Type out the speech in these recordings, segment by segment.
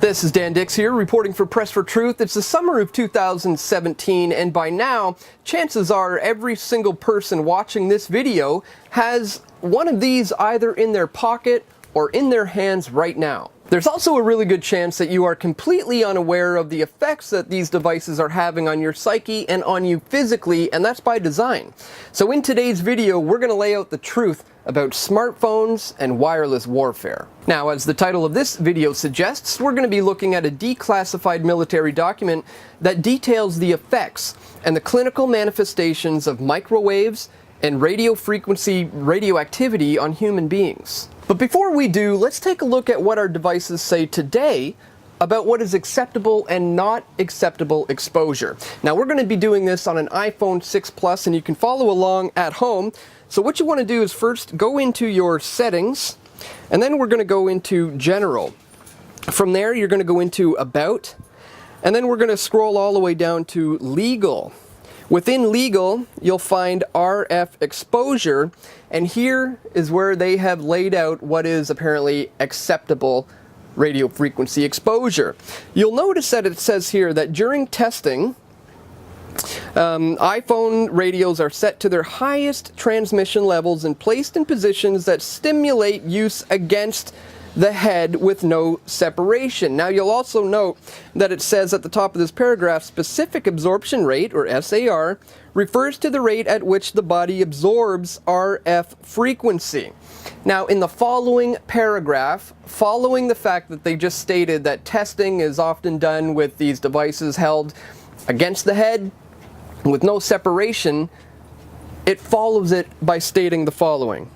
This is Dan Dix here, reporting for Press for Truth. It's the summer of 2017, and by now, chances are every single person watching this video has one of these either in their pocket or in their hands right now. There's also a really good chance that you are completely unaware of the effects that these devices are having on your psyche and on you physically, and that's by design. So in today's video, we're going to lay out the truth about smartphones and wireless warfare. Now, as the title of this video suggests, we're going to be looking at a declassified military document that details the effects and the clinical manifestations of microwaves and radio frequency radioactivity on human beings. But before we do, let's take a look at what our devices say today about what is acceptable and not acceptable exposure. Now, we're going to be doing this on an iPhone 6 Plus, and you can follow along at home. So what you want to do is first go into your settings, and then we're going to go into General. From there, you're going to go into About, and then we're going to scroll all the way down to Legal. Within Legal, you'll find RF exposure, and here is where they have laid out what is apparently acceptable radio frequency exposure. You'll notice that it says here that during testing, iPhone radios are set to their highest transmission levels and placed in positions that stimulate use against the head with no separation. Now, you'll also note that it says at the top of this paragraph, specific absorption rate, or SAR, refers to the rate at which the body absorbs RF frequency. Now, in the following paragraph, following the fact that they just stated that testing is often done with these devices held against the head with no separation, it follows it by stating the following.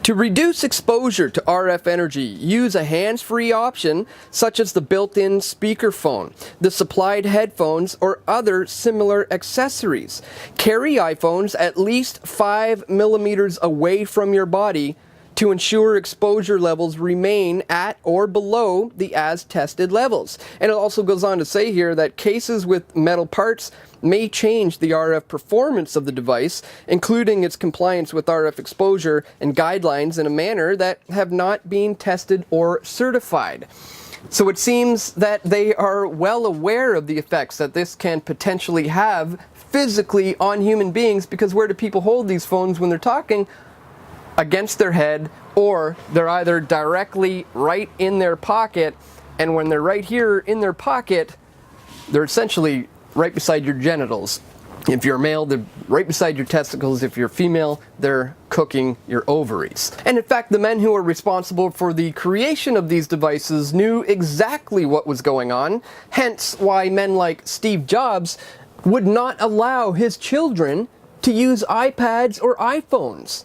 To reduce exposure to RF energy, use a hands-free option such as the built-in speakerphone, the supplied headphones, or other similar accessories. Carry iPhones at least 5 millimeters away from your body to ensure exposure levels remain at or below the as-tested levels. And it also goes on to say here that cases with metal parts may change the RF performance of the device, including its compliance with RF exposure and guidelines in a manner that have not been tested or certified. So it seems that they are well aware of the effects that this can potentially have physically on human beings, because where do people hold these phones when they're talking? Against their head, or they're either directly right in their pocket, and when they're right here in their pocket, they're essentially right beside your genitals. If you're male, they're right beside your testicles. If you're female, they're cooking your ovaries. And in fact, the men who are responsible for the creation of these devices knew exactly what was going on, hence why men like Steve Jobs would not allow his children to use iPads or iPhones.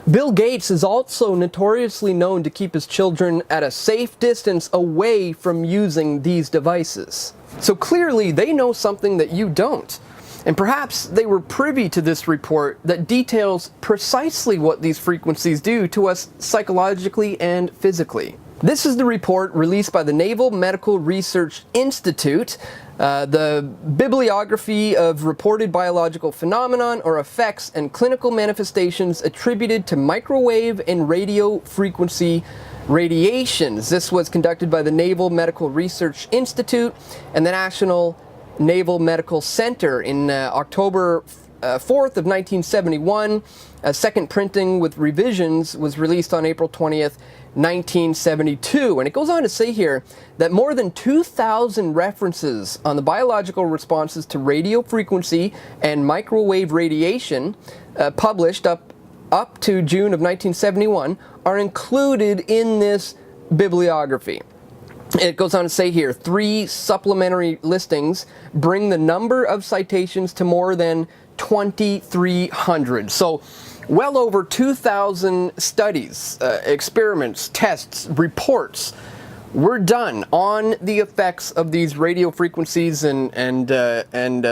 Bill Gates is also notoriously known to keep his children at a safe distance away from using these devices. So clearly they know something that you don't. And perhaps they were privy to this report that details precisely what these frequencies do to us psychologically and physically. This is the report released by the Naval Medical Research Institute, the bibliography of reported biological phenomenon or effects and clinical manifestations attributed to microwave and radio frequency radiations. This was conducted by the Naval Medical Research Institute and the National Naval Medical Center in October 4th of 1971. A second printing with revisions was released on April 20th, 1972. And it goes on to say here that more than 2,000 references on the biological responses to radio frequency and microwave radiation published up to June of 1971 are included in this bibliography. It goes on to say here, 3 supplementary listings bring the number of citations to more than 2,300. So well over 2,000 studies, experiments, tests, reports were done on the effects of these radio frequencies and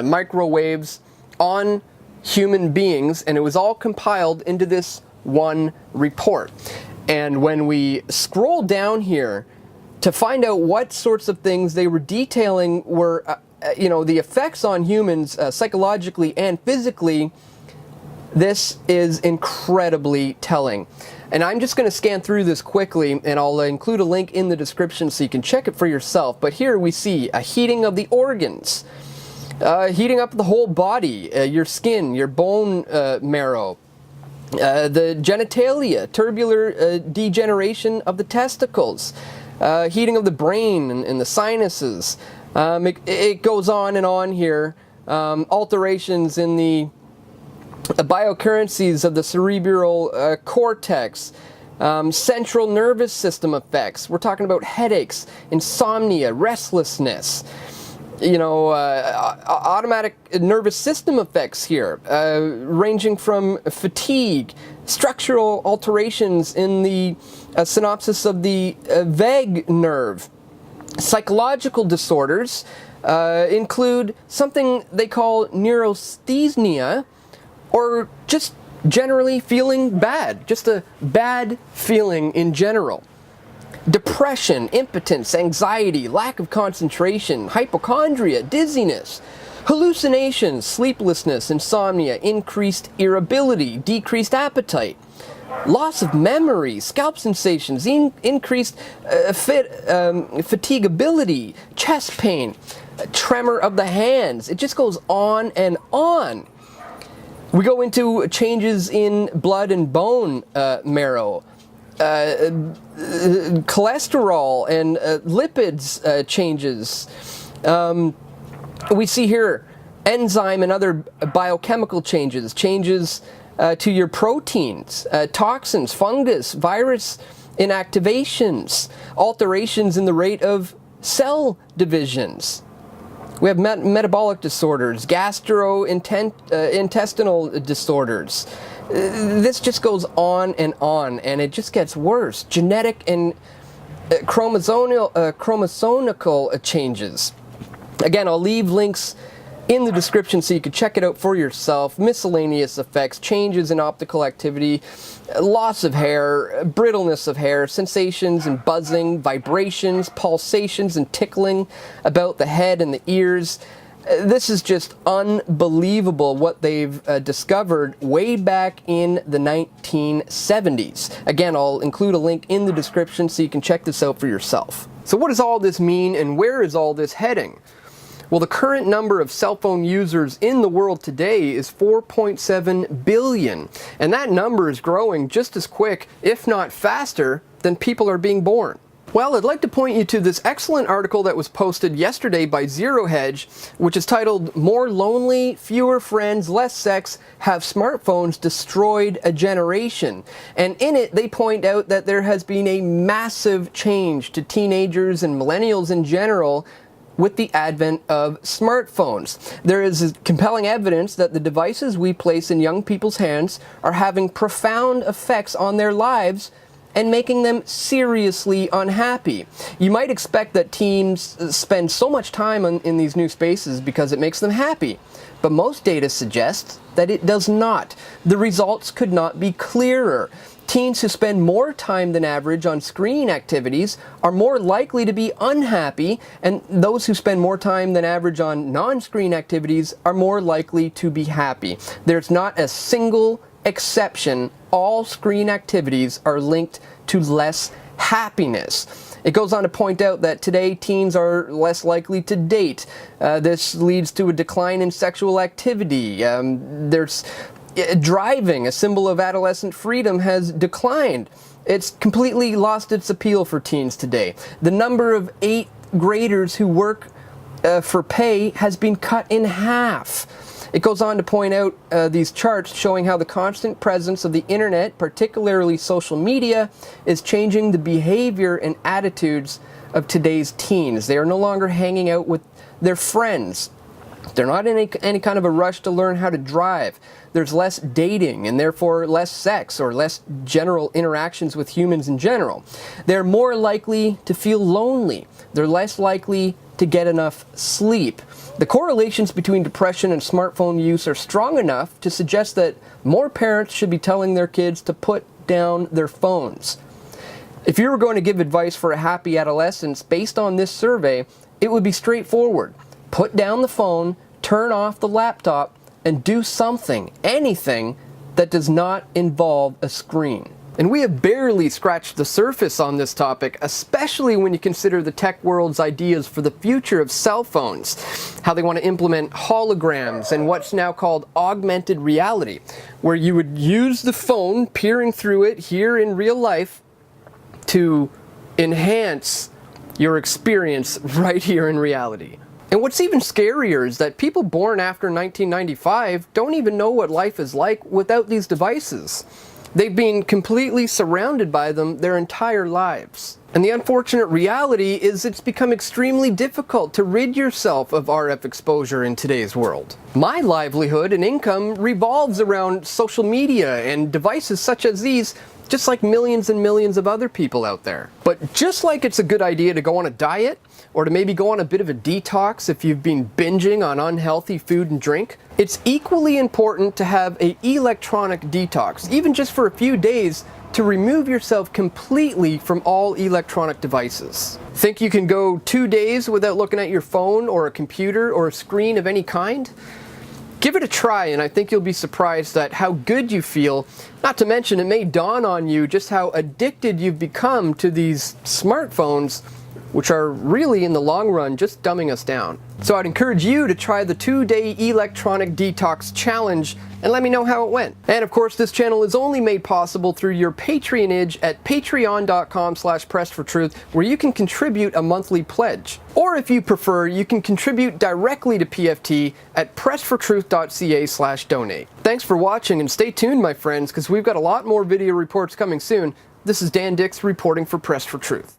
microwaves on human beings, and it was all compiled into this one report. And when we scroll down here to find out what sorts of things they were detailing were, the effects on humans psychologically and physically, this is incredibly telling. And I'm just going to scan through this quickly, and I'll include a link in the description so you can check it for yourself. But here we see a heating of the organs, heating up the whole body, your skin, your bone marrow, the genitalia, tubular degeneration of the testicles, heating of the brain and the sinuses. It goes on and on here. Alterations in the biocurrencies of the cerebral cortex, central nervous system effects. We're talking about headaches, insomnia, restlessness, automatic nervous system effects here, ranging from fatigue, structural alterations in the synapses of the vagus nerve. Psychological disorders include something they call neurasthenia, or just generally feeling bad, just a bad feeling in general. Depression, impotence, anxiety, lack of concentration, hypochondria, dizziness, hallucinations, sleeplessness, insomnia, increased irritability, decreased appetite, loss of memory, scalp sensations, increased fatigability, chest pain, tremor of the hands. It just goes on and on. We go into changes in blood and bone marrow, cholesterol and lipids changes. We see here enzyme and other biochemical changes, to your proteins, toxins, fungus, virus inactivations, alterations in the rate of cell divisions. We have metabolic disorders, gastrointestinal disorders. This just goes on, and it just gets worse. Genetic and chromosomal changes. Again, I'll leave links in the description so you can check it out for yourself. Miscellaneous effects, changes in optical activity, loss of hair, brittleness of hair, sensations and buzzing, vibrations, pulsations and tickling about the head and the ears. This is just unbelievable what they've discovered way back in the 1970s. Again, I'll include a link in the description so you can check this out for yourself. So what does all this mean, and where is all this heading? Well, the current number of cell phone users in the world today is 4.7 billion, and that number is growing just as quick, if not faster, than people are being born. Well, I'd like to point you to this excellent article that was posted yesterday by Zero Hedge, which is titled, "More Lonely, Fewer Friends, Less Sex, Have Smartphones Destroyed a Generation?" And in it, they point out that there has been a massive change to teenagers and millennials in general with the advent of smartphones. There is compelling evidence that the devices we place in young people's hands are having profound effects on their lives and making them seriously unhappy. You might expect that teens spend so much time in these new spaces because it makes them happy, but most data suggests that it does not. The results could not be clearer. Teens who spend more time than average on screen activities are more likely to be unhappy, and those who spend more time than average on non-screen activities are more likely to be happy. There's not a single exception. All screen activities are linked to less happiness. It goes on to point out that today teens are less likely to date. This leads to a decline in sexual activity. There's driving, a symbol of adolescent freedom, has declined. It's completely lost its appeal for teens today. The number of 8th graders who work for pay has been cut in half. It goes on to point out these charts showing how the constant presence of the internet, particularly social media, is changing the behavior and attitudes of today's teens. They are no longer hanging out with their friends. They're not in any kind of a rush to learn how to drive. There's less dating and therefore less sex or less general interactions with humans in general. They're more likely to feel lonely. They're less likely to get enough sleep. The correlations between depression and smartphone use are strong enough to suggest that more parents should be telling their kids to put down their phones. If you were going to give advice for a happy adolescence based on this survey, it would be straightforward. Put down the phone, turn off the laptop, and do something, anything, that does not involve a screen. And we have barely scratched the surface on this topic, especially when you consider the tech world's ideas for the future of cell phones, how they want to implement holograms and what's now called augmented reality, where you would use the phone, peering through it here in real life, to enhance your experience right here in reality. And what's even scarier is that people born after 1995 don't even know what life is like without these devices. They've been completely surrounded by them their entire lives. And the unfortunate reality is it's become extremely difficult to rid yourself of RF exposure in today's world. My livelihood and income revolves around social media and devices such as these, just like millions and millions of other people out there. But just like it's a good idea to go on a diet, or to maybe go on a bit of a detox if you've been binging on unhealthy food and drink, it's equally important to have an electronic detox, even just for a few days, to remove yourself completely from all electronic devices. Think you can go 2 days without looking at your phone or a computer or a screen of any kind? Give it a try, and I think you'll be surprised at how good you feel. Not to mention, it may dawn on you just how addicted you've become to these smartphones, which are really, in the long run, just dumbing us down. So I'd encourage you to try the 2-day electronic detox challenge and let me know how it went. And of course, this channel is only made possible through your patronage at patreon.com/pressfortruth, where you can contribute a monthly pledge. Or if you prefer, you can contribute directly to PFT at pressfortruth.ca/donate. Thanks for watching, and stay tuned, my friends, because we've got a lot more video reports coming soon. This is Dan Dix reporting for Press for Truth.